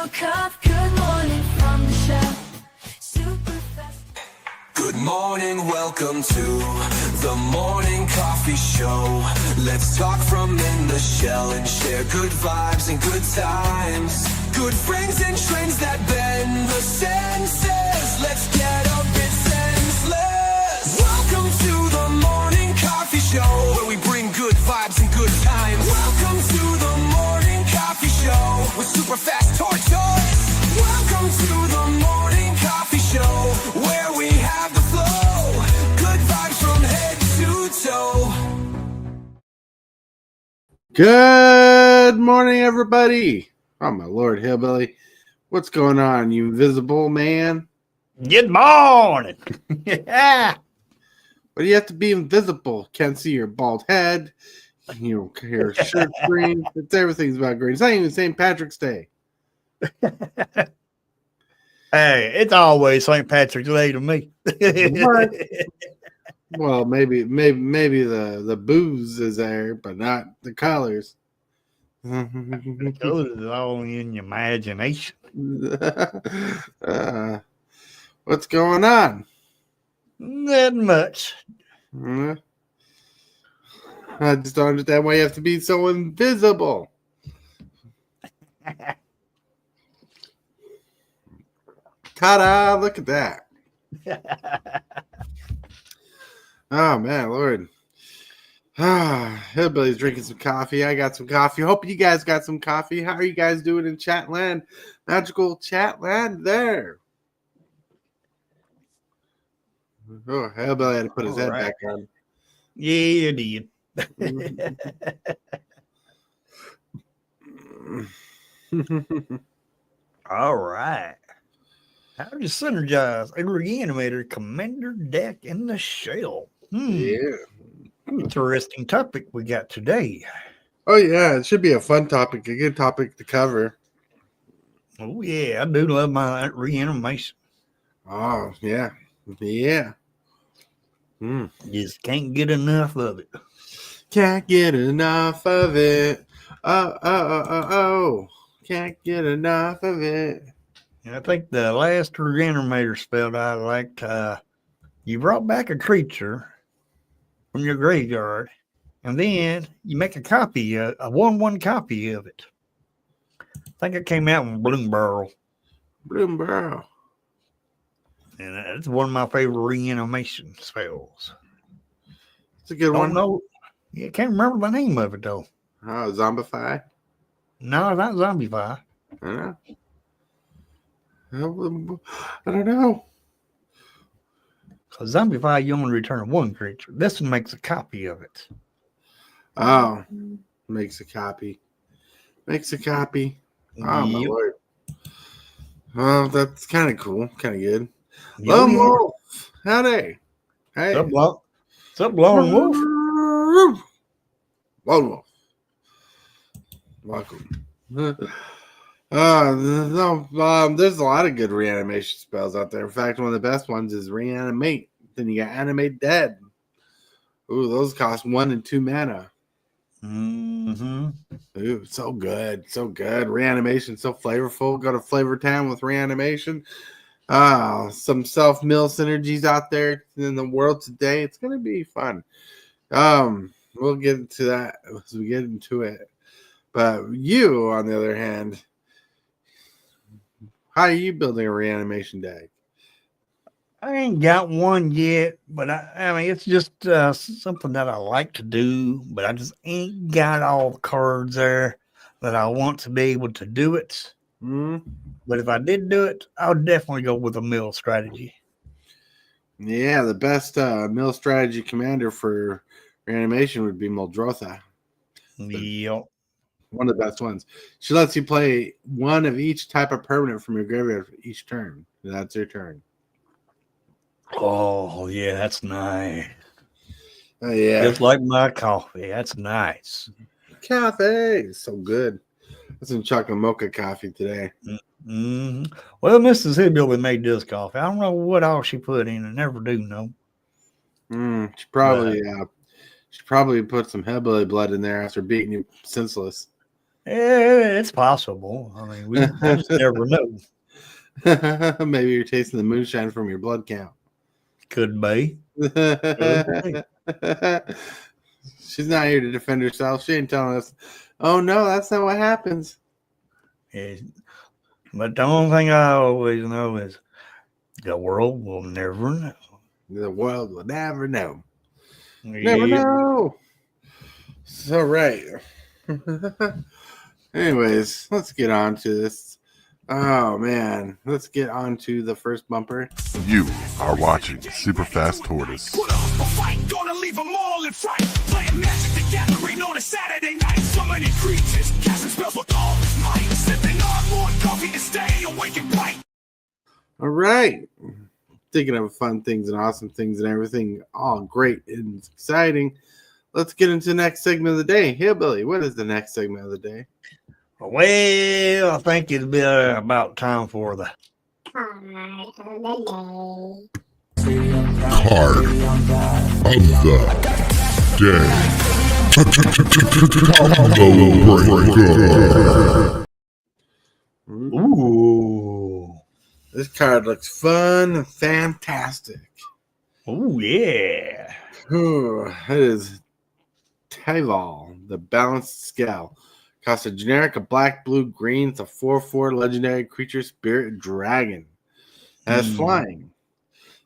your cup. Good morning from the shell. Super fast. Good morning, welcome to the morning coffee show. Let's talk from in the shell and share good vibes and good times. Good friends and trends that bend the senses. Let's get a bit senseless. Welcome to the morning coffee show, where we bring good vibes and good times. Welcome to the morning coffee show with super fast tortoise. Welcome to the morning coffee show, where we have the flow. Good vibes from head to toe. Good morning, everybody. Oh, my Lord, Hillbilly. What's going on, you invisible man? Good morning. Yeah. Why do you have to be invisible? Can't see your bald head. You don't hear shirt green. It's everything's about green. It's not even St. Patrick's Day. Hey, it's always St. Patrick's Day to me. What? Well, maybe the booze is there, but not the colors. Those is all in your imagination. What's going on? Not much. I just don't understand why you have to be so invisible. Ta-da! Look at that. Oh, man, Lord. Hillbilly's drinking some coffee. I got some coffee. Hope you guys got some coffee. How are you guys doing in Chatland? Magical Chatland there. Oh, Hillbilly had to put his head back on. Yeah, you did. All right. How do you synergize a reanimator commander deck in the shell? Yeah. Interesting topic we got today. Oh, yeah. It should be a fun topic, a good topic to cover. Oh, yeah. I do love my reanimation. Oh, yeah. Yeah. Just can't get enough of it. Can't get enough of it. Oh. Can't get enough of it. And I think the last reanimator spell I liked, you brought back a creature from your graveyard, and then you make a copy, a 1/1 copy of it. I think it came out in Bloom Barrel. Bloom Barrel. And that's one of my favorite reanimation spells. It's a good Don't one. know. Yeah, can't remember the name of it, though. Oh, Zombify? No, not Zombify. I don't know. Because Zombify, you only return one creature. This one makes a copy of it. Oh, makes a copy. Oh, my Lord. Well, that's kind of cool. Kind of good. Lone Wolf. Howdy. Hey. What's up, Lone Wolf? Lone Wolf. Welcome. There's a lot of good reanimation spells out there. In fact, one of the best ones is reanimate. Then you got animate dead. Ooh, those cost 1 and 2 mana. Mm-hmm. Ooh, so good. Reanimation, so flavorful. Go to Flavor Town with reanimation. Some self-mill synergies out there in the world today. It's gonna be fun. We'll get into that as we get into it. But you, on the other hand, how are you building a reanimation deck? I ain't got one yet, but I mean, it's just something that I like to do, but I just ain't got all the cards there that I want to be able to do it. But if I did do it, I would definitely go with a mill strategy. Yeah, the best mill strategy commander for reanimation would be Muldrotha. Yep. One of the best ones. She lets you play one of each type of permanent from your graveyard for each turn. That's your turn. Oh, yeah, that's nice. Yeah. Just like my coffee. That's nice. Coffee. So good. That's some chocolate mocha coffee today. Mm-hmm. Well, Mrs. Hillbilly made this coffee. I don't know what all she put in it. Never do know. She probably put some hillbilly blood in there after beating you senseless. It's possible. I mean, I just never know. Maybe you're tasting the moonshine from your blood count. Could be. Could be. She's not here to defend herself. She ain't telling us, oh no, that's not what happens. Yeah. But the only thing I always know is the world will never know. The world will never know. Never Yeah. know. So right. Anyways, let's get on to this. Oh man, let's get on to the first bumper. You are watching Super Fast Tortoise. Put up a fight, gonna leave them all in fright. Playing Magic the Gathering on a Saturday night. So many creatures, casting spells with all his might. Sipping on more coffee to stay awake and bright. All right. Thinking of fun things and awesome things and everything, all great and exciting. Let's get into the next segment of the day. Hillbilly, what is the next segment of the day? Well, I think it'd be about time for the Card of the day. Combo breaker. Ooh. This card looks fun and fantastic. Oh yeah. It is Tyval, the balanced scale. Costs a generic, a black, blue, green. It's a 4/4 legendary creature, spirit dragon. Has flying.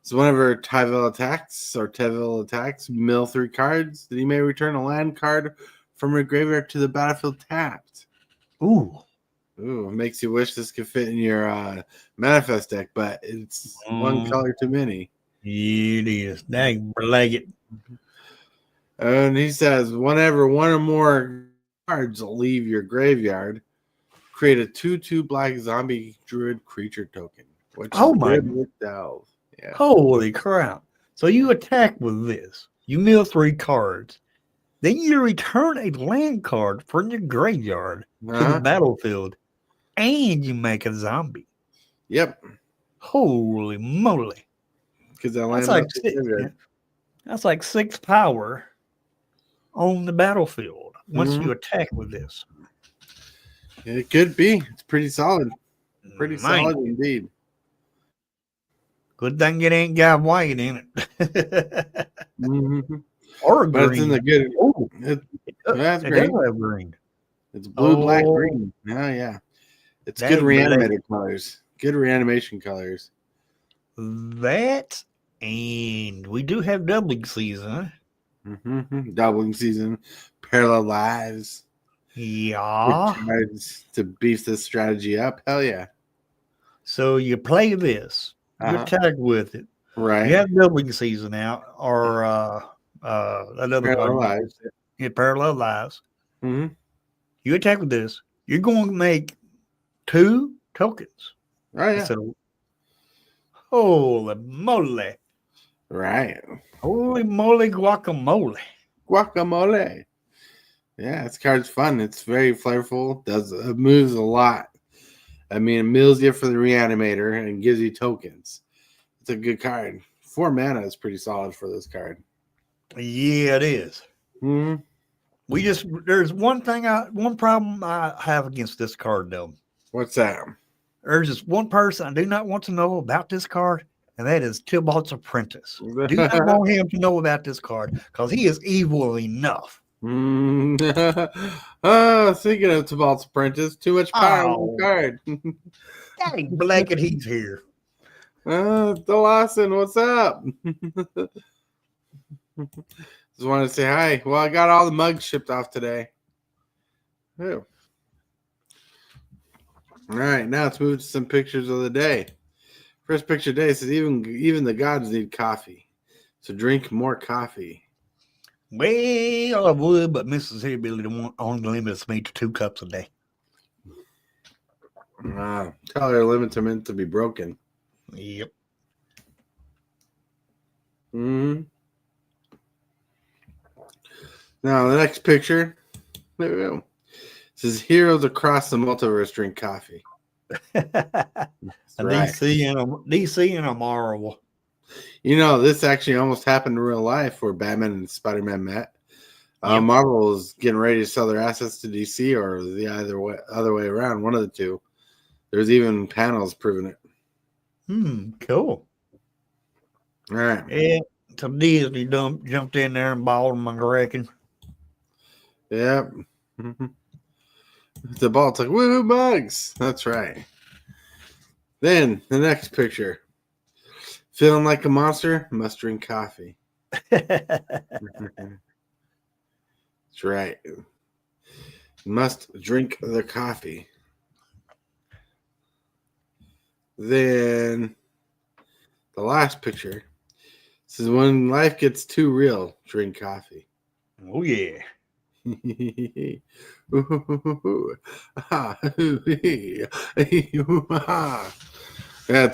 So whenever Tyval attacks, mill 3 cards. Then you may return a land card from your graveyard to the battlefield tapped. Ooh. Ooh, makes you wish this could fit in your manifest deck, but it's one color too many. It is. Dang, leg it. And he says, whenever one or more cards leave your graveyard, create a 2/2 black zombie druid creature token. Which Oh is my- good with Delve. Yeah. Holy crap. So you attack with this. You mill 3 cards. Then you return a land card from your graveyard to Uh-huh. the battlefield. And you make a zombie. Yep. Holy moly. Because that land That's like, up to graveyard. that's like 6 power on the battlefield once you attack with this. It could be. It's pretty solid. Pretty Man, solid indeed. good thing it ain't got white in it. Mhm. Or But green. it's in the good. Oh, That's it great. does have green. It's blue, black, Oh. green. Oh, yeah. It's Dang, good but reanimated colors. Good reanimation colors. That, and we do have doubling season. Doubling season. Parallel lives. Yeah. Cards to beef this strategy up. Hell yeah. So you play this. You Uh-huh. attack with it. Right. You have doubling season out, or another Parallel card. lives. Yeah, parallel lives. Mhm. You attack with this. You're going to make 2 tokens. Oh, yeah. Instead of, holy moly. Right. Holy moly guacamole. Guacamole. Yeah, this card's fun. It's very flavorful. It moves a lot. I mean, it mills you for the reanimator and gives you tokens. It's a good card. 4 mana is pretty solid for this card. Yeah, it is. Mm-hmm. There's one problem I have against this card though. What's that? There's just one person I do not want to know about this card, and that is Tybalt's apprentice. Do not want him to know about this card because he is evil enough. Oh, speaking of Tybalt's apprentice, too much power on the card. Dang, blanket, he's here. Lawson, what's up? Just wanted to say hi. Well, I got all the mugs shipped off today. Ew. All right, now let's move to some pictures of the day. First picture today says even the gods need coffee, so drink more coffee. Well, I would, but Mrs. Hillbilly only limits me to 2 cups a day. Tell her limits are meant to be broken. Yep. Mm-hmm. Now the next picture, there we go. It says heroes across the multiverse drink coffee. Right. DC and a Marvel. You know, this actually almost happened in real life where Batman and Spider-Man met. Yep. Marvel is getting ready to sell their assets to DC, or the other way around. One of the two. There's even panels proving it. Cool. All right. Yeah. So Disney jumped in there and bought them, I reckon. Yep. The ball's like, woo, bugs. That's right. Then the next picture. Feeling like a monster? Must drink coffee. That's right. Must drink the coffee. Then the last picture says, when life gets too real, drink coffee. Oh, yeah. That's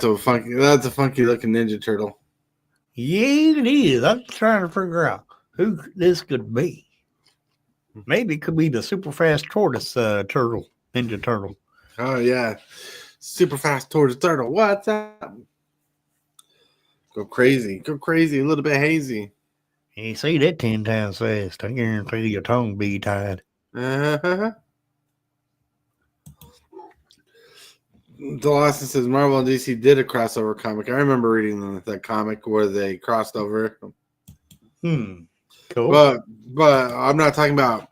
a funky looking Ninja Turtle. Yeah, it is. I'm trying to figure out who this could be. Maybe it could be the super fast tortoise turtle, Ninja Turtle. Oh yeah. Super fast towards the turtle. What's up? Go crazy, a little bit hazy. You see that 10 times fast. I guarantee your tongue be tied. Uh-huh. The Lawson says Marvel and DC did a crossover comic. I remember reading that comic where they crossed over. Cool. But I'm not talking about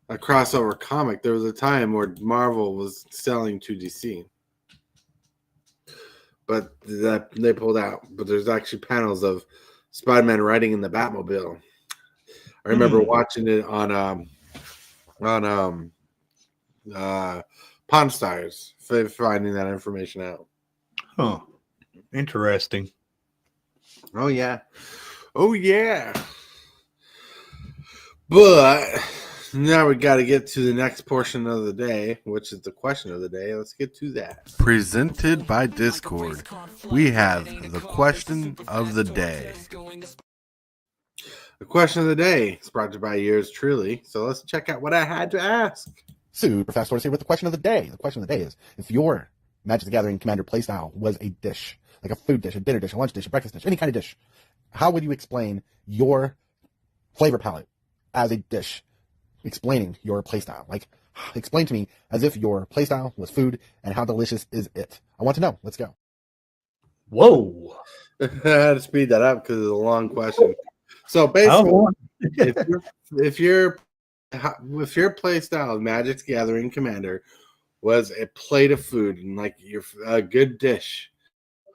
a crossover comic. There was a time where Marvel was selling to DC, but that they pulled out. But there's actually panels of Spider-Man riding in the Batmobile. I remember watching it on Pawn Stars, finding that information out. Huh. Interesting. Oh yeah. But now we got to get to the next portion of the day, which is the question of the day. Let's get to that. Presented by Discord, we have the question of the day. The question of the day is brought to you by yours truly. So let's check out what I had to ask. Super Fast Tortoise here with the question of the day. The question of the day is, if your Magic the Gathering Commander playstyle was a dish, like a food dish, a dinner dish, a lunch dish, a breakfast dish, any kind of dish, how would you explain your flavor palette as a dish, explaining your playstyle? Like, explain to me as if your playstyle was food, and how delicious is it? I want to know. Let's go. Whoa. I had to speed that up because it's a long question. So basically, if your play style of Magic the Gathering Commander was a plate of food and like a good dish,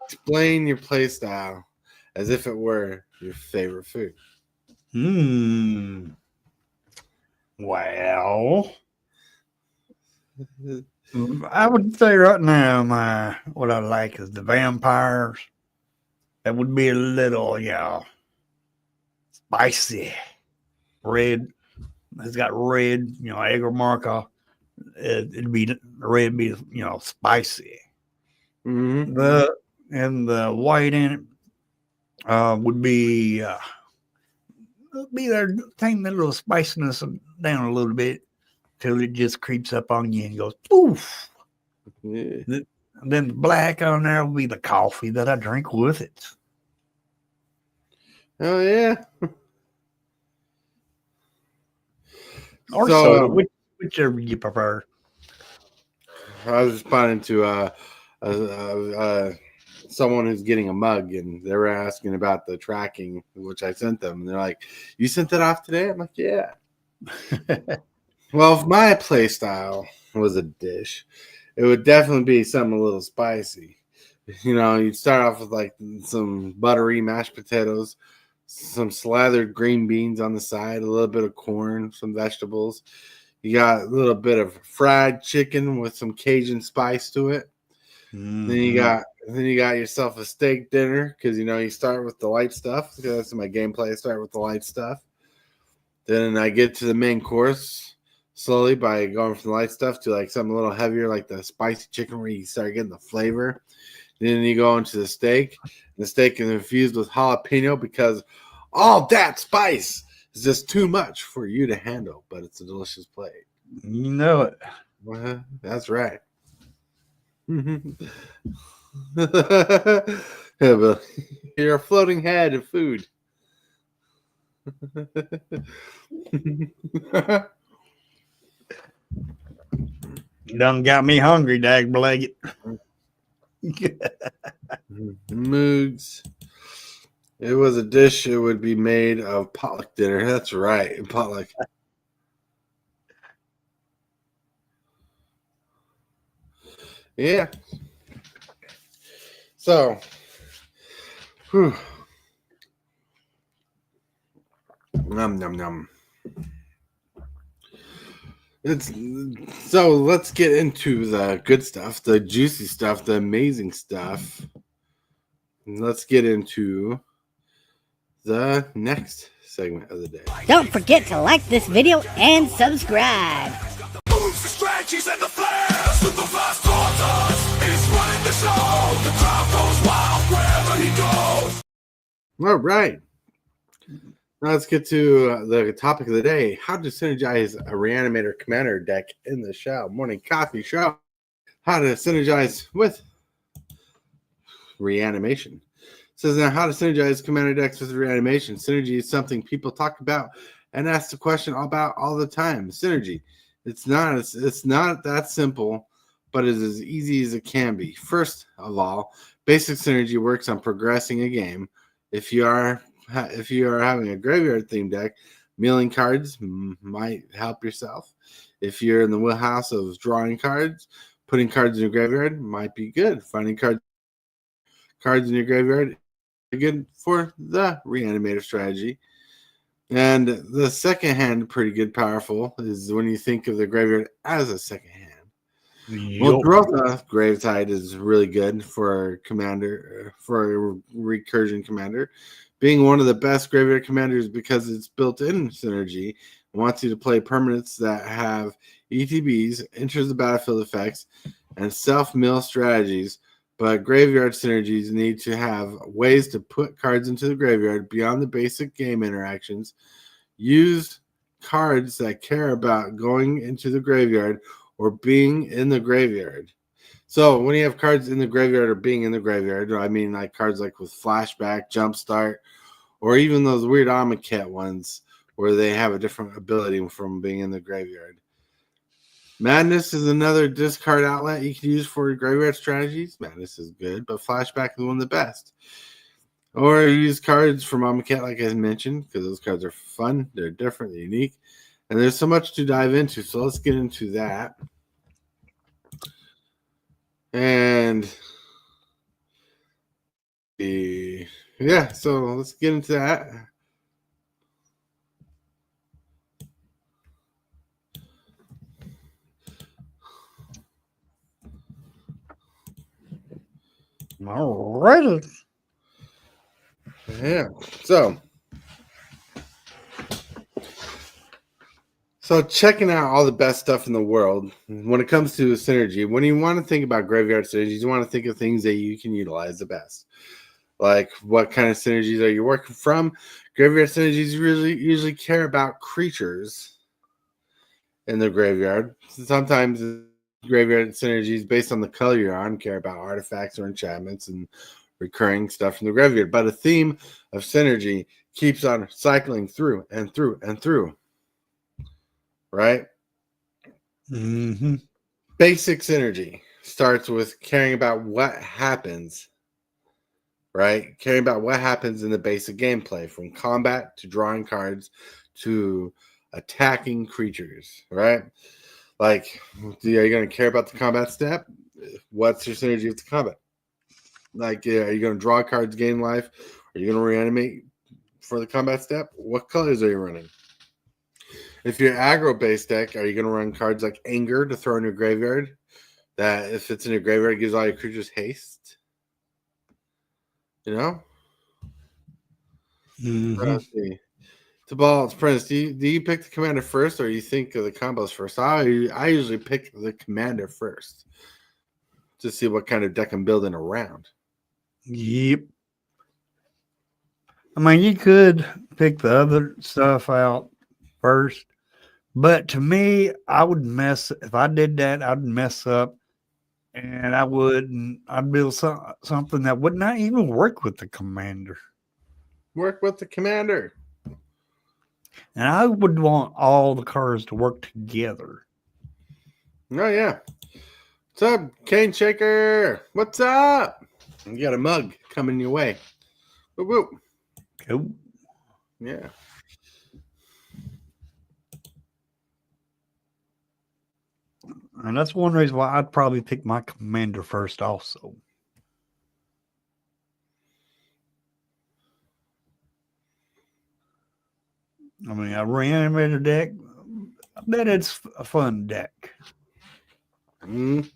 explain your play style as if it were your favorite food. Well, I would say right now what I like is the vampires. That would be a little, spicy. Red. It's got red, egg marker. It'd be red, be spicy. Mm-hmm. The white in it would be there, tame that little spiciness down a little bit till it just creeps up on you and goes poof. Yeah. Then the black on there will be the coffee that I drink with it. Oh yeah. Or So, soda, whichever you prefer. I was responding to someone who's getting a mug, and they were asking about the tracking, which I sent them. And they're like, "You sent that off today?" I'm like, "Yeah." Well, if my play style was a dish, it would definitely be something a little spicy. You'd start off with like some buttery mashed potatoes, some slathered green beans on the side, a little bit of corn, some vegetables. You got a little bit of fried chicken with some Cajun spice to it. Mm-hmm. Then you got yourself a steak dinner because you start with the light stuff. That's my gameplay. I start with the light stuff. Then I get to the main course slowly by going from the light stuff to like something a little heavier, like the spicy chicken, where you start getting the flavor. Then you go into the steak. The steak is infused with jalapeno because all that spice is just too much for you to handle, but it's a delicious plate. You know it. Well, that's right. Yeah, but you're a floating head of food. You done got me hungry, dag blag Moogs. It was a dish. It would be made of potluck dinner. That's right, potluck. Yeah. So, whew. Num num num. It's so let's get into the good stuff, the juicy stuff, the amazing stuff. Let's get into the next segment of the day. Don't forget to like this video and subscribe. Moves the strategies and the flares with the fast tortoise. He's running the show. The crowd goes wild wherever he goes. All right. Now let's get to the topic of the day. How to synergize a reanimator commander deck in the show. Morning coffee show. How to synergize with reanimation. It says now how to synergize commander decks with reanimation. Synergy is something people talk about and ask the question about all the time. Synergy. It's not that simple, but it's as easy as it can be. First of all, basic synergy works on progressing a game. If you are having a graveyard themed deck, milling cards might help yourself. If you're in the wheelhouse of drawing cards, putting cards in your graveyard might be good. Finding cards in your graveyard is good for the reanimator strategy. And the second hand, pretty good, powerful, is when you think of the graveyard as a second hand. Muldrotha Gravetide is really good for a commander, for a recursion commander, being one of the best graveyard commanders because it's built-in synergy and wants you to play permanents that have ETBs, enters the battlefield effects, and self-mill strategies. But graveyard synergies need to have ways to put cards into the graveyard beyond the basic game interactions. Use cards that care about going into the graveyard or being in the graveyard. So when you have cards in the graveyard or being in the graveyard, I mean like cards like with flashback, jumpstart, or even those weird Amonkhet ones where they have a different ability from being in the graveyard. Madness is another discard outlet you can use for graveyard strategies. Madness is good, but flashback is one of the best. Or use cards from Amonkhet, like I mentioned, because those cards are fun, they're different, they're unique, and there's so much to dive into. So let's get into that. And yeah, so let's get into that. All right. Yeah. So checking out all the best stuff in the world when it comes to synergy, when you want to think about graveyard synergies, you want to think of things that you can utilize the best. Like what kind of synergies are you working from? Graveyard synergies usually care about creatures in the graveyard. Sometimes graveyard synergies based on the color you're on care about artifacts or enchantments and recurring stuff from the graveyard. But a theme of synergy keeps on cycling through and through and through. Right? Mm-hmm. Basic synergy starts with caring about what happens. Right? Caring about what happens in the basic gameplay, from combat to drawing cards to attacking creatures. Right? Like, are you going to care about the combat step? What's your synergy with the combat? Like, are you going to draw cards, gain life? Are you going to reanimate for the combat step? What colors are you running? If you're aggro-based deck, are you going to run cards like Anger to throw in your graveyard? That if it's in your graveyard, gives all your creatures haste? You know? Mm-hmm. Let's see. To ball, it's Prince. Do you pick the commander first, or you think of the combos first? I usually pick the commander first to see what kind of deck I'm building around. Yep. I mean, you could pick the other stuff out first, but to me, if I did that, I'd mess up, and I'd build something that would not even work with the commander. Work with the commander. And I would want all the cards to work together. Oh yeah. What's up, Cane Shaker? What's up? You got a mug coming your way. Whoop, whoop. Cool. Yeah. And that's one reason why I'd probably pick my commander first also. I mean, a reanimator deck, I bet it's a fun deck. Mm.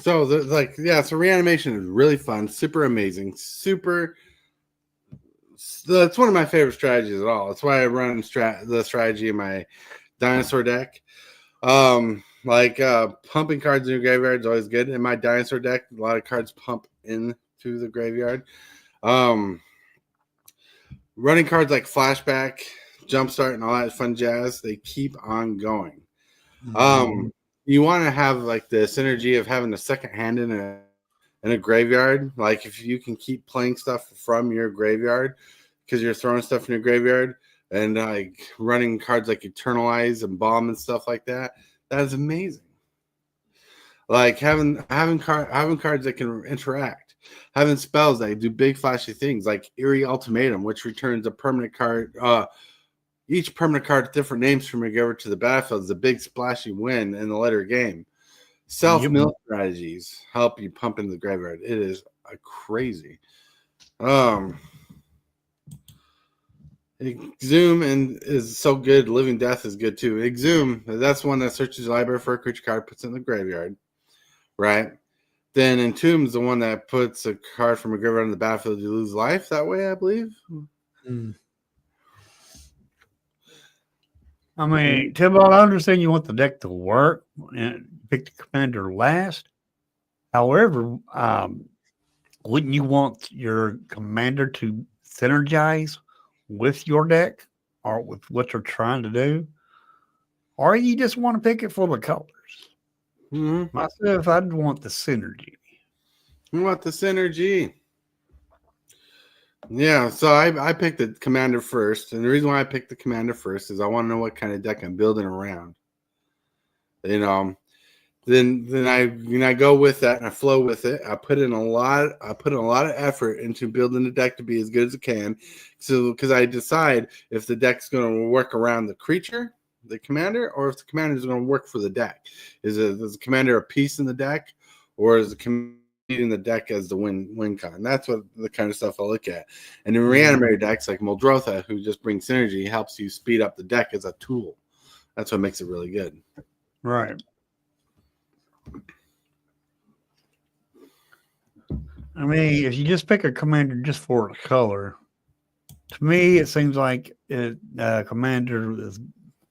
So, so reanimation is really fun, super amazing, super. That's one of my favorite strategies at all. That's why I run the strategy in my dinosaur deck. Pumping cards in your graveyard is always good. In my dinosaur deck, a lot of cards pump into the graveyard. Running cards like flashback, jumpstart, and all that fun jazz, they keep on going. You want to have like the synergy of having a second hand in a graveyard. Like if you can keep playing stuff from your graveyard because you're throwing stuff in your graveyard and like running cards like Eternalize and Bomb and stuff like that, that is amazing. Like having cards that can interact, having spells that do big flashy things like Eerie Ultimatum, which returns a permanent card. Each permanent card with different names from your graveyard to the battlefield is a big splashy win in the later game. Self-mill strategies help you pump into the graveyard. It is a crazy. Exhume and is so good. Living Death is good too. Exhume, that's one that searches the library for a creature card, puts it in the graveyard, right? Then Entomb is the one that puts a card from a graveyard on the battlefield. You lose life that way, I believe. I mean, Tibalt, I understand you want the deck to work and pick the commander last. However, wouldn't you want your commander to synergize with your deck or with what you're trying to do? Or you just want to pick it for the colors? Mm-hmm. Myself, I'd want the synergy. You want the synergy. Yeah, so I picked the commander first, and the reason why I picked the commander first is I want to know what kind of deck I'm building around. You know, then I go with that and I flow with it. I put in a lot of effort into building the deck to be as good as it can. So because I decide if the deck's going to work around the creature, the commander, or if the commander is going to work for the deck. Is the commander a piece in the deck, or is the commander in the deck as the win con? That's what the kind of stuff I look at. And in reanimator decks like Muldrotha, who just brings synergy, helps you speed up the deck as a tool. That's what makes it really good. Right. I mean, if you just pick a commander just for the color, to me, it seems like commander is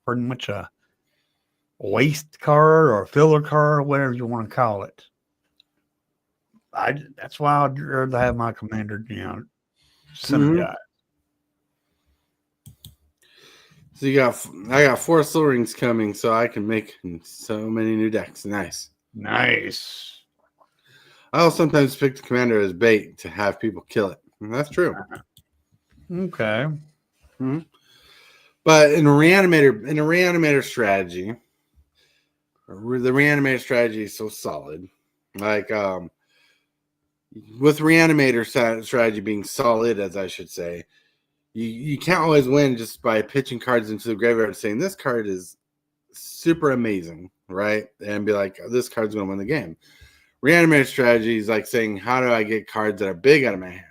pretty much a waste card or a filler card, whatever you want to call it. That's why I'd rather have my commander, synergize. So I got 4 Soul Rings coming, so I can make so many new decks. Nice. I'll sometimes pick the commander as bait to have people kill it. And that's true. Okay. Mm-hmm. But in a reanimator strategy, the reanimator strategy is so solid. Like with reanimator strategy being solid, as I should say, you can't always win just by pitching cards into the graveyard saying this card is super amazing, right? And be like, this card's going to win the game. Reanimator strategy is like saying, how do I get cards that are big out of my hand?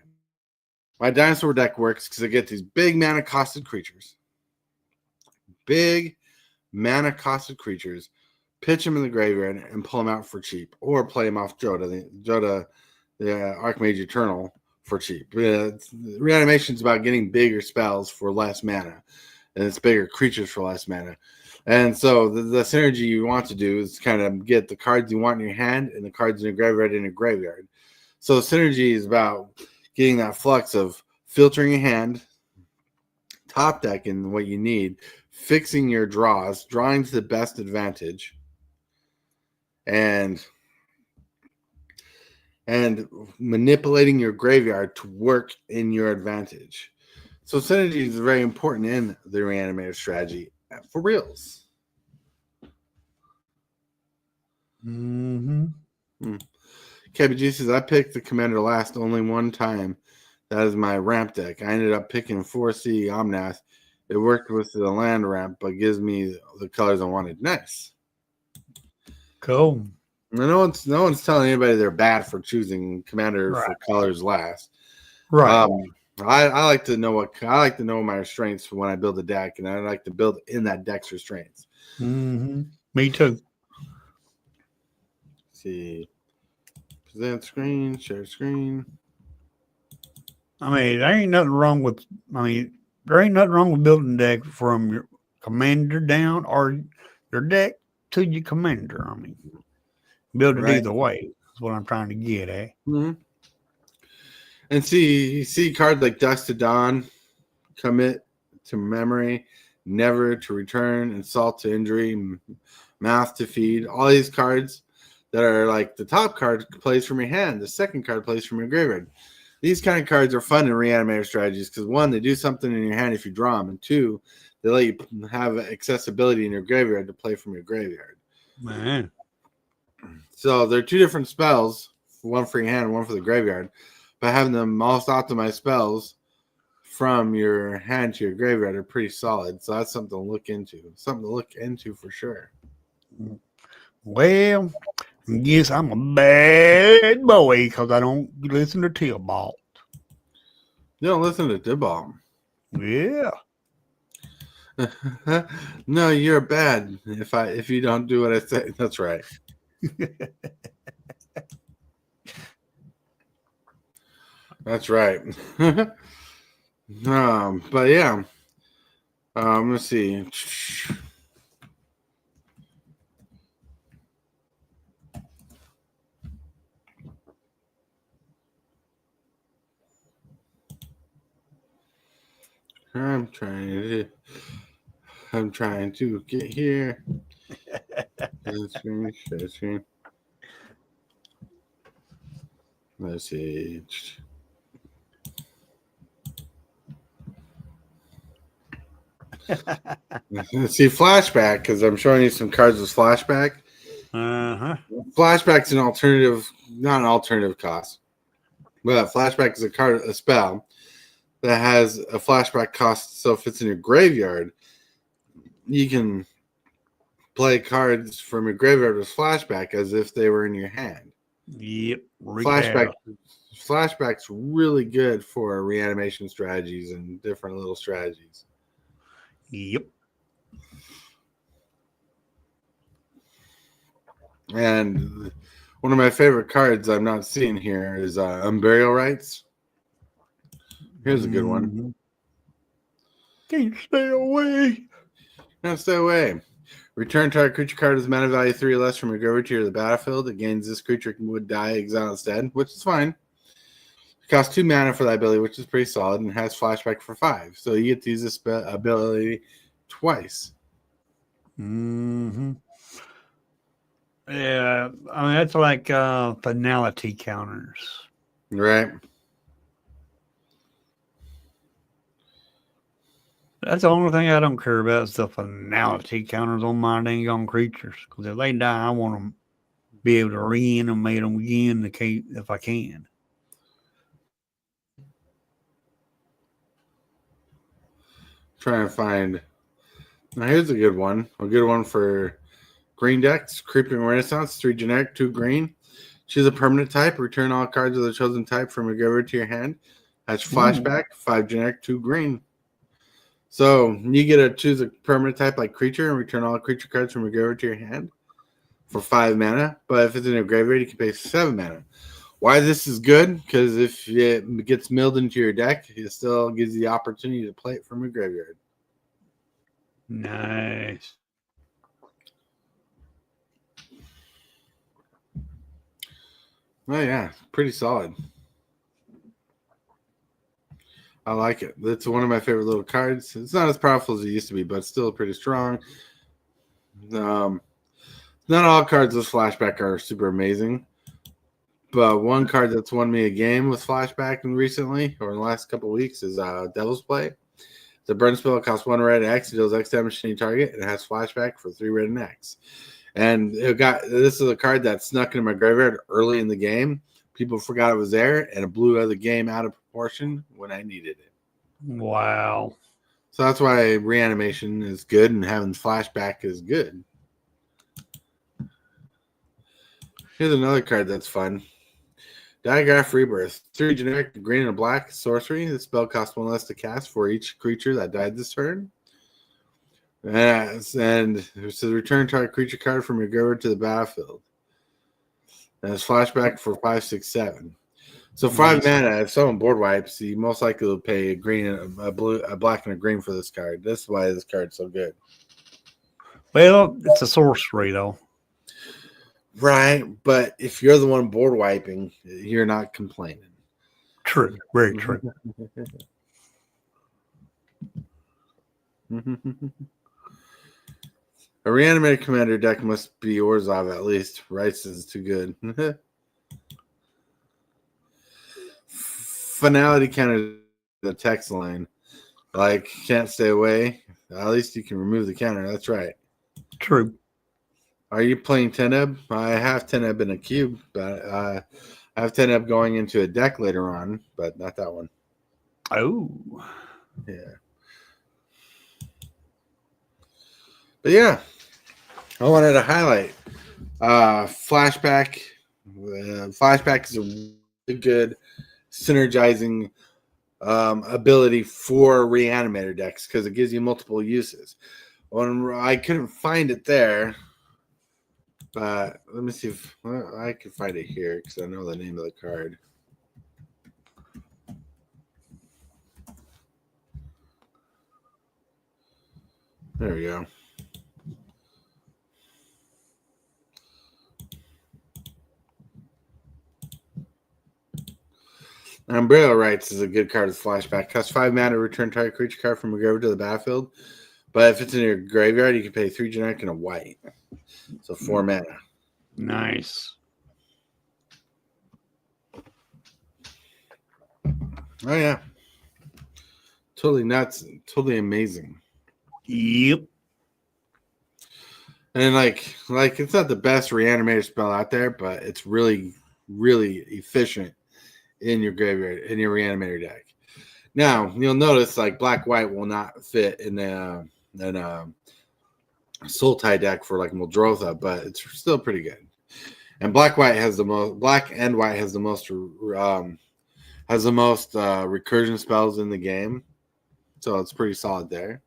My dinosaur deck works because I get these big mana costed creatures. Pitch them in the graveyard and pull them out for cheap, or play them off Joda, the Archmage Eternal, for cheap. Reanimation is about getting bigger spells for less mana, and it's bigger creatures for less mana. And so the synergy you want to do is kind of get the cards you want in your hand and the cards in your graveyard in your graveyard. So synergy is about getting that flux of filtering your hand, top decking what you need, fixing your draws, drawing to the best advantage, and and manipulating your graveyard to work in your advantage. So synergy is very important in the reanimator strategy for reals. Mm-hmm. KBG says, I picked the commander last only one time. That is my ramp deck. I ended up picking 4C Omnath. It worked with the land ramp, but gives me the colors I wanted. Nice. Cool. No one's telling anybody they're bad for choosing commander for Right. colors last. Right. I like to know my strengths when I build a deck, and I like to build in that deck's restraints. Mm-hmm. Me too. Let's see, present screen, share screen. I mean, there ain't nothing wrong with. There ain't nothing wrong with building a deck from your commander down or your deck to your commander. I mean, build it Right. either way. That's what I'm trying to get at. Mm-hmm. And you see cards like Dust to Dawn, Commit to Memory, Never to Return, Insult to Injury, Mouth to Feed. All these cards that are like the top card plays from your hand, the second card plays from your graveyard. These kind of cards are fun in reanimator strategies because one, they do something in your hand if you draw them, and two, they let you have accessibility in your graveyard to play from your graveyard. Man. So they're two different spells, one for your hand, one for the graveyard. But having the most optimized spells from your hand to your graveyard are pretty solid. So that's something to look into. Something to look into for sure. Well, I guess I'm a bad boy because I don't listen to Tillbalt. You don't listen to Dibble. Yeah. No, you're bad if you don't do what I say. That's right. That's right. But yeah. Let's see. I'm trying to get here. Share screen. Let's see. Let's see flashback because I'm showing you some cards with flashback. Uh-huh. Flashback's an alternative, not an alternative cost, but flashback is a spell that has a flashback cost. So if it's in your graveyard, you can play cards from your graveyard with flashback as if they were in your hand. Yep. Flashback's really good for reanimation strategies and different little strategies. Yep. And one of my favorite cards I'm not seeing here is Unburial Rites. Here's a good one. Can't stay away. Can't stay away. Return target creature card with mana value 3 or less from your graveyard to the battlefield. It gains this creature would die exile instead, which is fine. It costs 2 mana for that ability, which is pretty solid, and has flashback for 5. So you get to use this ability twice. Mm-hmm. Yeah, I mean that's like finality counters. Right. That's the only thing I don't care about is the finality counters on my dang on creatures. Because if they die, I want to be able to reanimate them again if I can. Try and find. Now here's a good one. A good one for green decks. Creeping Renaissance, 3 generic, 2 green. Choose a permanent type. Return all cards of the chosen type from your graveyard to your hand. That's flashback, 5 generic, 2 green. So you get to choose a permanent type like creature and return all creature cards from your graveyard to your hand for 5 mana. But if it's in your graveyard, you can pay 7 mana. Why this is good? Because if it gets milled into your deck, it still gives you the opportunity to play it from your graveyard. Nice. Oh yeah, pretty solid. I like it. It's one of my favorite little cards. It's not as powerful as it used to be, but it's still pretty strong. Not all cards with flashback are super amazing, But one card that's won me a game with flashback and recently, or in the last couple of weeks, is Devil's Play. The burn spell costs 1 red X. It deals X damage to any target. It has flashback for 3 red and X. And this is a card that snuck into my graveyard early in the game. People forgot it was there, and it blew the game out of proportion when I needed it. Wow. So that's why reanimation is good and having flashback is good. Here's another card that's fun. Diagraph Rebirth. 3 generic green and a black sorcery. The spell costs 1 less to cast for each creature that died this turn. And it says return target creature card from your graveyard to the battlefield. And it's flashback for 5, 6, 7. So 5 mana. If someone board wipes, you most likely will pay a green, a blue, a black, and a green for this card. That's why this card's so good. Well, it's a sorcery though. Right, but if you're the one board wiping, you're not complaining. True. Very true. A reanimated commander deck must be Orzhov at least. Rice is too good. Finality counter the text line. Like, can't stay away. At least you can remove the counter. That's right. True. Are you playing Teneb? I have Teneb in a cube, but I have Teneb going into a deck later on, but not that one. Oh. Yeah. But yeah, I wanted to highlight flashback. Flashback is a really good synergizing ability for reanimator decks because it gives you multiple uses. I couldn't find it there, but let me see if I can find it here because I know the name of the card. There we go. Umbrella Rights is a good card with flashback. Costs 5 mana to return target creature card from a graveyard to the battlefield. But if it's in your graveyard, you can pay 3 generic and a white. So 4 mana. Nice. Oh yeah. Totally nuts. Totally amazing. Yep. And like it's not the best reanimator spell out there, but it's really, really efficient in your graveyard, in your reanimator deck. Now, you'll notice like black-white will not fit in a soul tie deck for like Muldrotha, but it's still pretty good. And black and white has the most recursion spells in the game. So it's pretty solid there.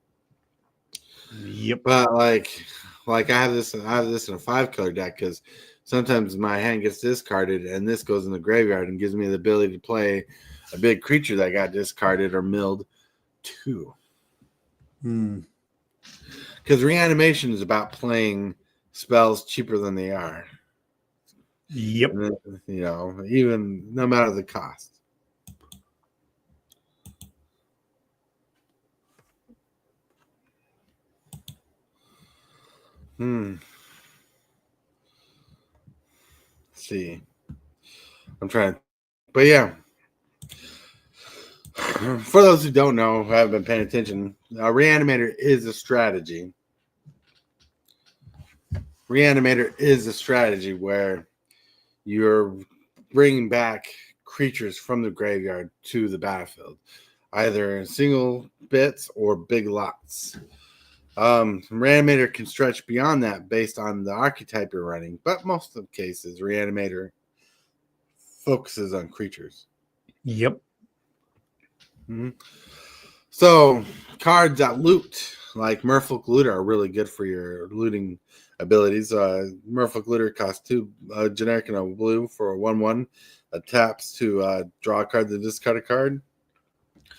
Yep. But like I have this in a 5-color deck because sometimes my hand gets discarded and this goes in the graveyard and gives me the ability to play a big creature that got discarded or milled too. Because reanimation is about playing spells cheaper than they are. Yep. And, you know, even no matter the cost. Let's see. I'm trying. But yeah. For those who don't know, who haven't been paying attention, Reanimator is a strategy. Reanimator is a strategy where you're bringing back creatures from the graveyard to the battlefield, either in single bits or big lots. Reanimator can stretch beyond that based on the archetype you're running, but most of the cases, Reanimator focuses on creatures. Yep. Mm-hmm. So cards that loot, like Merfolk Looter, are really good for your looting abilities. Merfolk Looter costs 2 generic and a blue for a 1/1. Taps to draw a card, then discard a card.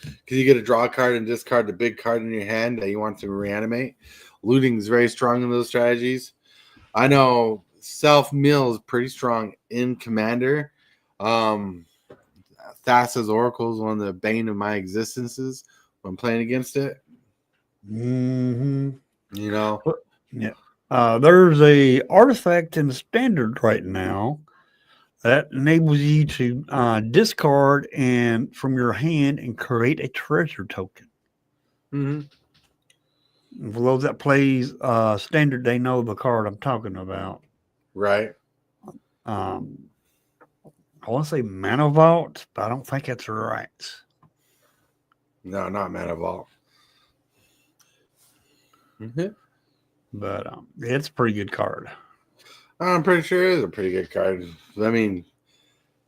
Because you get to draw a card and discard the big card in your hand that you want to reanimate. Looting is very strong in those strategies. I know self-mill is pretty strong in Commander. Thassa's Oracle is one of the bane of my existences when playing against it. Mm-hmm. You know? Yeah. There's a artifact in the standard right now That enables you to discard and from your hand and create a treasure token. Mm-hmm. For those that plays standard, they know the card I'm talking about. Right. I want to say Mana Vault, but I don't think that's right. No, not Mana Vault. Mm-hmm. But it's a pretty good card. I'm pretty sure it is a pretty good card. I mean,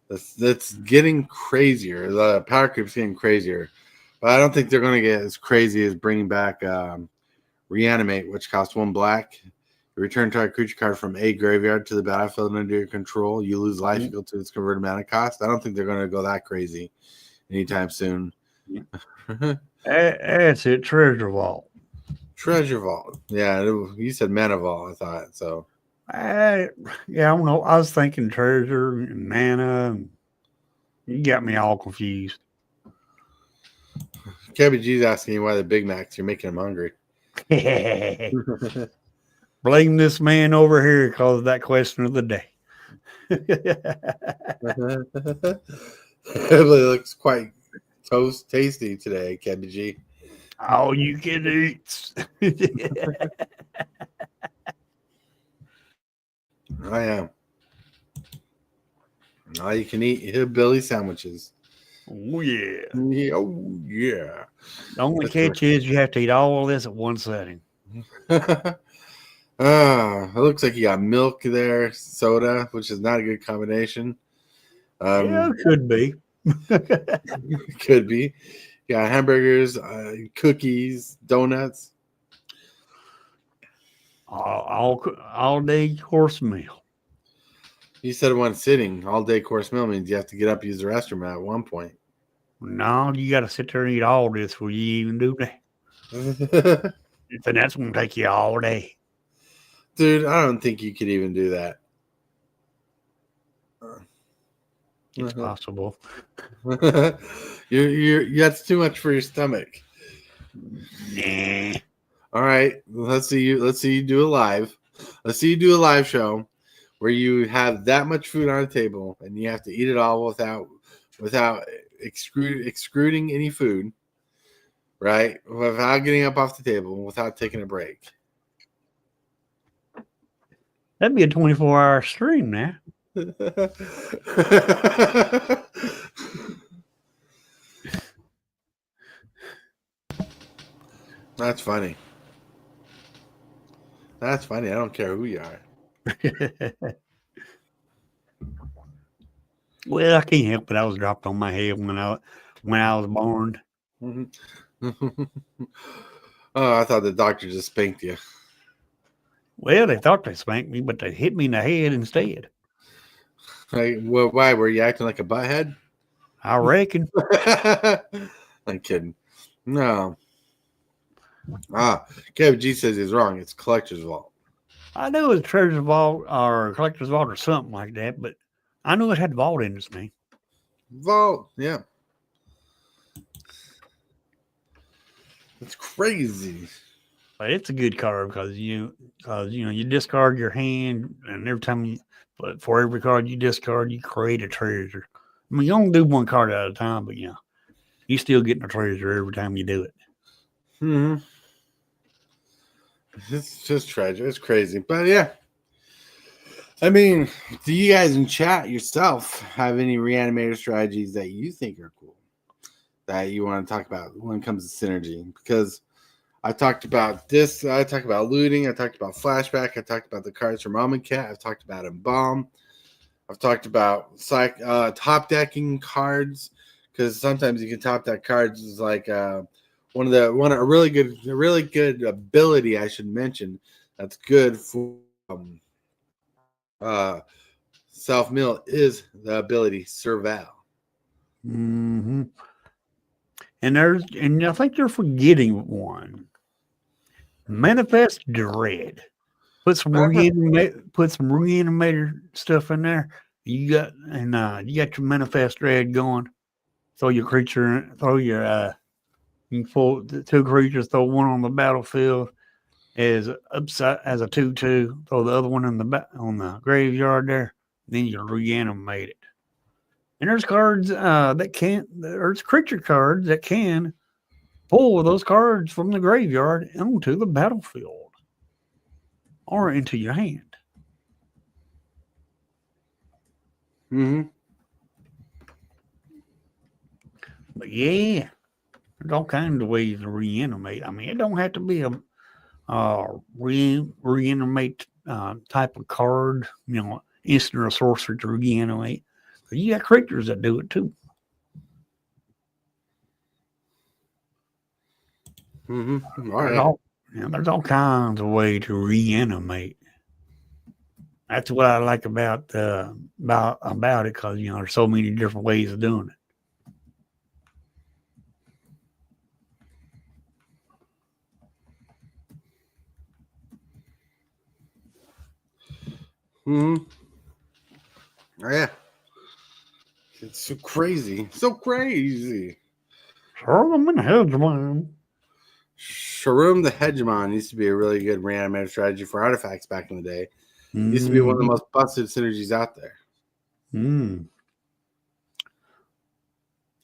that's getting crazier. The power creep's getting crazier. But I don't think they're going to get as crazy as bringing back Reanimate, which costs 1 black. You return target creature card from a graveyard to the battlefield under your control. You lose life equal to its converted mana cost. I don't think they're going to go that crazy anytime soon. That's it, Treasure Vault. Treasure Vault. Yeah, you said Mana Vault, I thought. So. Yeah, I don't know. I was thinking treasure and mana. You got me all confused. Kevin G's asking you why the Big Macs, you're making him hungry. Blame this man over here because of that question of the day. It looks quite tasty today, Kevin G. All you can eat. I am. All you can eat hillbilly sandwiches. Oh, yeah. Oh, yeah. The only catch is you have to eat all of this at one setting. It looks like you got milk there, soda, which is not a good combination. Yeah, it could be. Could be. You got hamburgers, cookies, donuts. All day course meal. You said one sitting. All day course meal means you have to get up and use the restroom at one point. No, you got to sit there and eat all this before you even do that. And that's going to take you all day. Dude, I don't think you could even do that. It's possible. That's too much for your stomach. Nah. All right, let's see you do a live. Let's see you do a live show where you have that much food on the table and you have to eat it all without excluding any food, right? Without getting up off the table, without taking a break. That'd be a 24-hour stream now. That's funny. That's funny. I don't care who you are. Well, I can't help it. I was dropped on my head when I was born. Oh, I thought the doctor just spanked you. Well, they thought they spanked me, but they hit me in the head instead. Like, well, why were you acting like a butthead? I reckon. I'm kidding. No. Kevin G says he's wrong. It's Collector's Vault. I knew it was Treasure Vault or Collector's Vault or something like that, but I knew it had Vault in its name. Vault, yeah. It's crazy. But it's a good card because you discard your hand, and but for every card you discard, you create a treasure. I mean, you only do one card at a time, but you still getting a treasure every time you do it. Hmm. It's just treasure. It's crazy, but yeah. I mean, do you guys in chat yourself have any reanimator strategies that you think are cool that you want to talk about when it comes to synergy? Because I talked about this. I talked about looting. I talked about flashback. I talked about the cards from Amonkhet. I've talked about Embalm. I've talked about top decking cards because sometimes you can top deck cards is like a really good ability I should mention that's good for self mill is the ability Surveil. Mm-hmm. And I think you're forgetting one. Manifest Dread. Put some reanimator stuff in there. You got your Manifest Dread going. Throw your creature. You can pull the 2 creatures. Throw one on the battlefield as a 2/2. Throw the other one on the graveyard there. then you reanimate it. And there's cards that can't. There's creature cards that can pull those cards from the graveyard onto the battlefield or into your hand. Mm-hmm. But yeah, there's all kinds of ways to reanimate. I mean, it don't have to be a reanimate type of card, instant or sorcery to reanimate. But you got creatures that do it too. Mm-hmm. There's all kinds of ways to reanimate. That's what I like about it, because there's so many different ways of doing it. Mm-hmm. Yeah. It's so crazy. So crazy. Sharum the Hegemon. Sharum the Hegemon used to be a really good reanimator strategy for artifacts back in the day. Used to be one of the most busted synergies out there.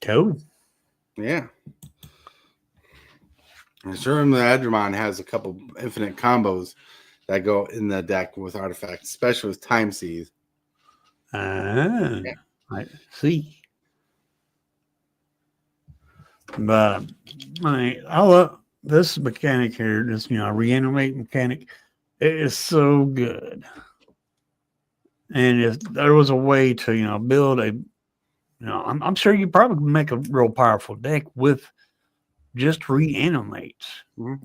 Cool. Yeah. And Sharum the Hegemon has a couple infinite combos that go in the deck with artifacts, especially with Time Seize. Yeah. I see. But I love this mechanic here, this reanimate mechanic. It is so good. And if there was a way to build a, I'm sure you probably could make a real powerful deck with just reanimates. Mm-hmm.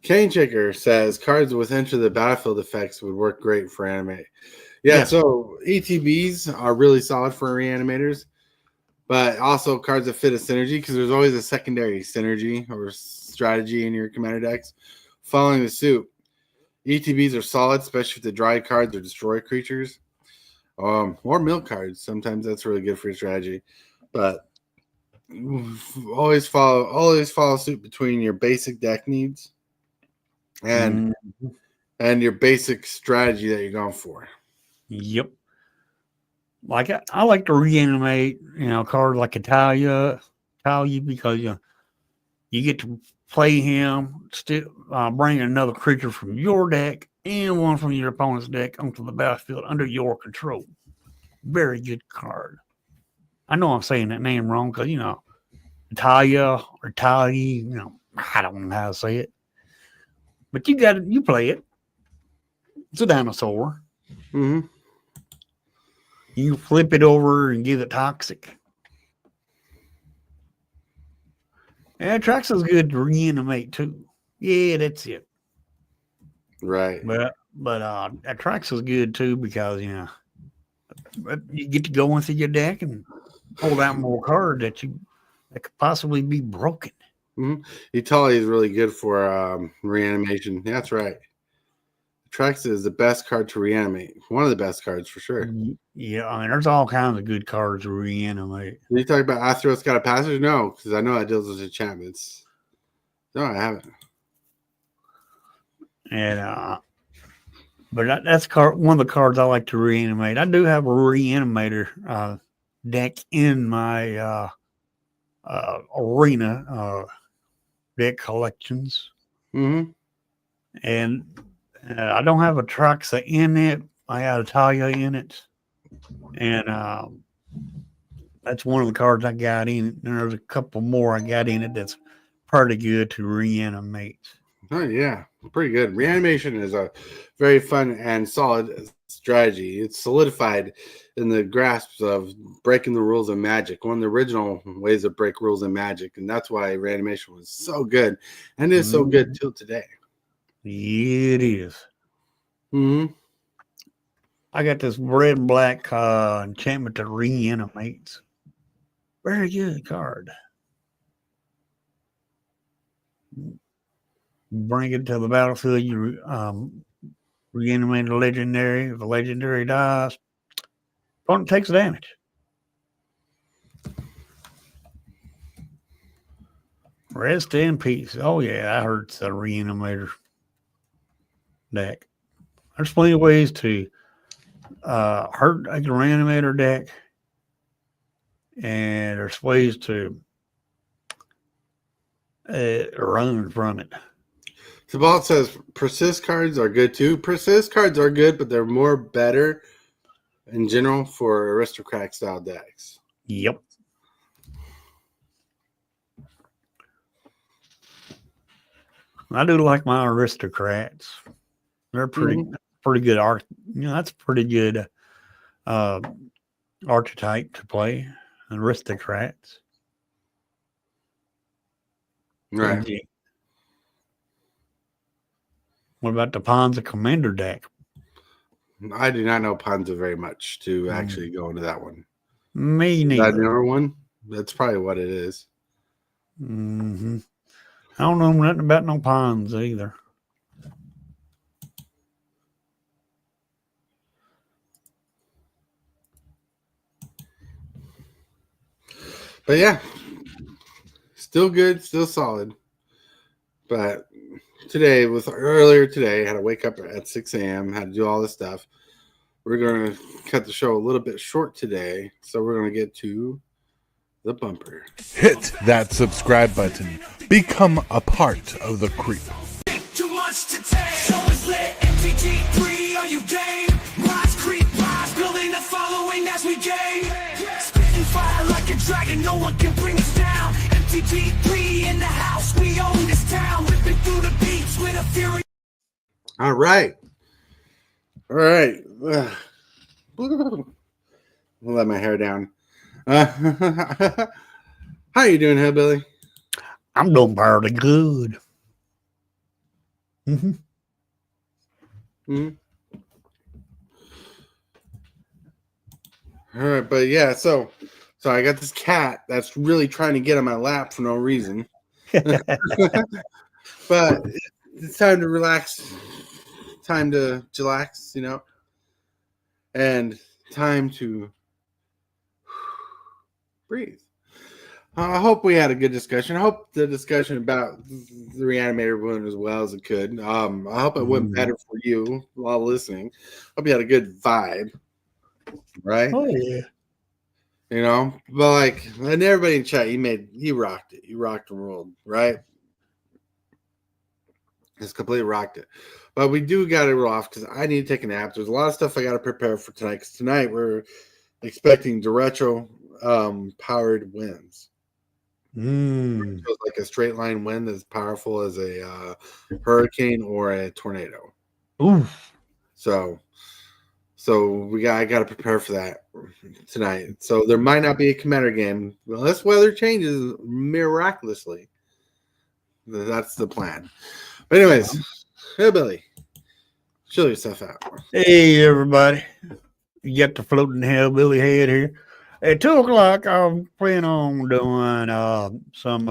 Cane Shaker says cards with enter the battlefield effects would work great for animate. Yeah, so ETBs are really solid for reanimators, but also cards that fit a synergy, because there's always a secondary synergy or strategy in your commander decks. Following the suit, ETBs are solid, especially if the dry cards or destroy creatures, or mill cards. Sometimes that's really good for your strategy, but always follow suit between your basic deck needs and your basic strategy that you're going for. Yep. Like I like to reanimate, cards like Italia, because you get to play him, still bring another creature from your deck and one from your opponent's deck onto the battlefield under your control. Very good card. I know I'm saying that name wrong because Italia or Italy, I don't know how to say it, but you play it. It's a dinosaur. Mm-hmm. You flip it over and give it toxic. And Traxxas good to reanimate too. Yeah, that's it. Right. But Traxxas good too because you get to go into your deck and pull out more cards that could possibly be broken. Mm-hmm. Italy is really good for reanimation. That's right. Trax is the best card to reanimate. One of the best cards for sure. Yeah, I mean, there's all kinds of good cards to reanimate. Did you talk about Athros got a passage? No, because I know that deals with enchantments. No, I haven't. And but that's one of the cards I like to reanimate. I do have a reanimator deck in my arena deck collections. Mm-hmm. And I don't have a Traxa in it. I got a Talia in it. And that's one of the cards I got in it. And there's a couple more I got in it that's pretty good to reanimate. Oh, yeah. Pretty good. Reanimation is a very fun and solid strategy. It's solidified in the grasps of breaking the rules of Magic, one of the original ways to break rules in Magic. And that's why reanimation was so good. And is so good till today. It is. Mm-hmm. I got this red and black enchantment that reanimates. Very good card. Bring it to the battlefield. You reanimate a legendary. If the legendary dies, opponent takes damage. Rest in peace. Oh yeah, that hurts the reanimator deck. There's plenty of ways to hurt like a reanimator deck, and there's ways to run from it. Sabal says persist cards are good too. Persist cards are good, but they're more better in general for aristocrat style decks. Yep. I do like my aristocrats. They're pretty good art. That's pretty good archetype to play. Aristocrats. Right. Yeah. What about the Ponza Commander deck? I do not know Panza very much to actually go into that one. Me Is neither. that another one? That's probably what it is. Mm-hmm. I don't know nothing about no ponds either. But yeah, still good, still solid. But today, earlier today, I had to wake up at 6 a.m., had to do all this stuff. We're going to cut the show a little bit short today, so we're going to get to the bumper. Hit that subscribe button. Become a part of the crew. Too much to take. Show is lit. MTG3, are you game? Rise, creep, rise, building a following as we gain. Spitting fire like a dragon, no one can bring us down. MTG3 in the house, we own this town. Ripping through the beats with a fury. All right. All right. I'll let my hair down. How you doing, Hillbilly? I'm doing pretty good. Mm-hmm. All right, but yeah, so I got this cat that's really trying to get on my lap for no reason. But it's time to relax, time to chillax, and time to breathe. I hope we had a good discussion. I hope the discussion about the reanimator went as well as it could. I hope it went better for you while listening. Hope you had a good vibe, right? Oh yeah. But and everybody in chat, he rocked it. He rocked and rolled, right? Just completely rocked it. But we do got to roll off because I need to take a nap. There's a lot of stuff I got to prepare for tonight. Because tonight we're expecting derecho powered winds. It's like a straight line wind as powerful as a hurricane or a tornado. Oof. So I got to prepare for that tonight. So there might not be a commander game unless weather changes miraculously. That's the plan. But anyways, hey Billy, chill yourself out. Hey everybody. You got the floating hillbilly head here. At 2:00, I'm planning on doing some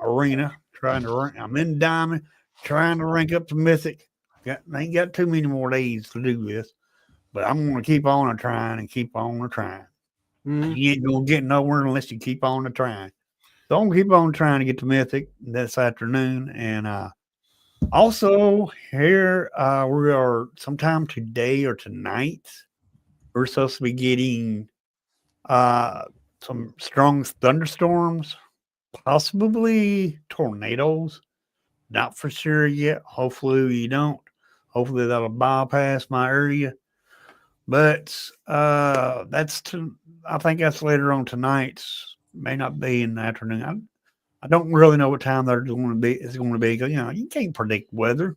arena. I'm in Diamond, trying to rank up to Mythic. Ain't got too many more days to do this, but I'm gonna keep on trying and keep on trying. You ain't gonna get nowhere unless you keep on trying. So I'm gonna keep on trying to get to Mythic this afternoon, and also here we are sometime today or tonight. We're supposed to be getting some strong thunderstorms, possibly tornadoes. Not for sure yet. Hopefully we don't. Hopefully that'll bypass my area. But I think that's later on tonight. May not be in the afternoon. I don't really know what time they're going to be. It's going to be. You can't predict weather.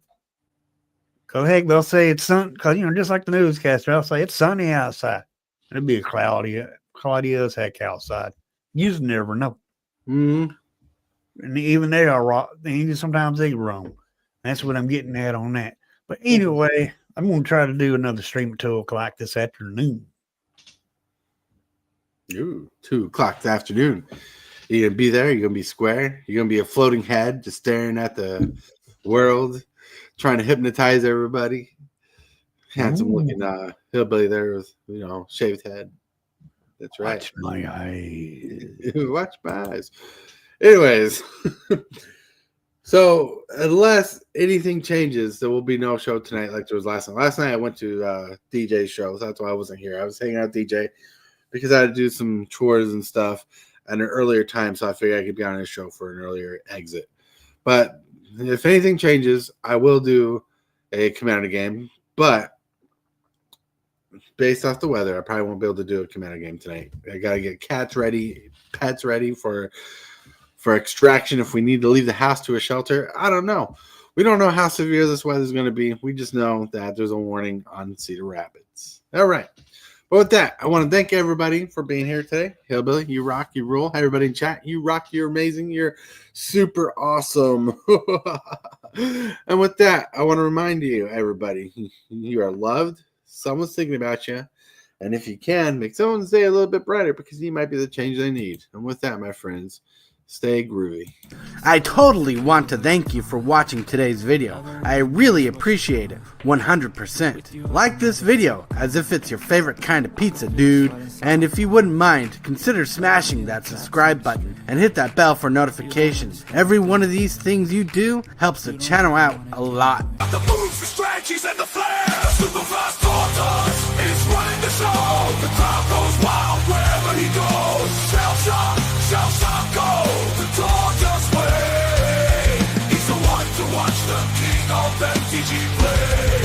Cause heck, they'll say it's sun. Cause just like the newscaster, they'll say it's sunny outside. It'll be cloudy as heck outside. You just never know. And even they are wrong. Sometimes they wrong. That's what I'm getting at on that. But anyway, I'm going to try to do another stream at 2:00 this afternoon. Ooh, 2:00 this afternoon. You're going to be there. You're going to be square. You're going to be a floating head just staring at the world, trying to hypnotize everybody. Handsome looking hillbilly there with, shaved head. That's right. Watch my eyes. Watch my eyes. Anyways, So unless anything changes, there will be no show tonight like there was last night. Last night I went to DJ's show, so that's why I wasn't here. I was hanging out with DJ because I had to do some chores and stuff at an earlier time, so I figured I could be on his show for an earlier exit. But if anything changes, I will do a Commander game. But based off the weather, I probably won't be able to do a Commander game tonight. I got to get cats ready, pets ready for extraction if we need to leave the house to a shelter. I don't know. We don't know how severe this weather is going to be. We just know that there's a warning on Cedar Rapids. All right. But with that, I want to thank everybody for being here today. Hillbilly, you rock, you rule. Hey, everybody in chat, you rock, you're amazing, you're super awesome. And with that, I want to remind you, everybody, you are loved. Someone's thinking about you. And if you can, make someone's day a little bit brighter because you might be the change they need. And with that, my friends, stay groovy. I totally want to thank you for watching today's video. I really appreciate it, 100%. Like this video as if it's your favorite kind of pizza, dude. And if you wouldn't mind, consider smashing that subscribe button and hit that bell for notifications. Every one of these things you do helps the channel out a lot. The moves, the strategies, and the flair. Super fast tortoise is running the show. The crowd goes wild wherever he goes. Shell shock, go. The tortoise way. He's the one to watch, the king of MTG play.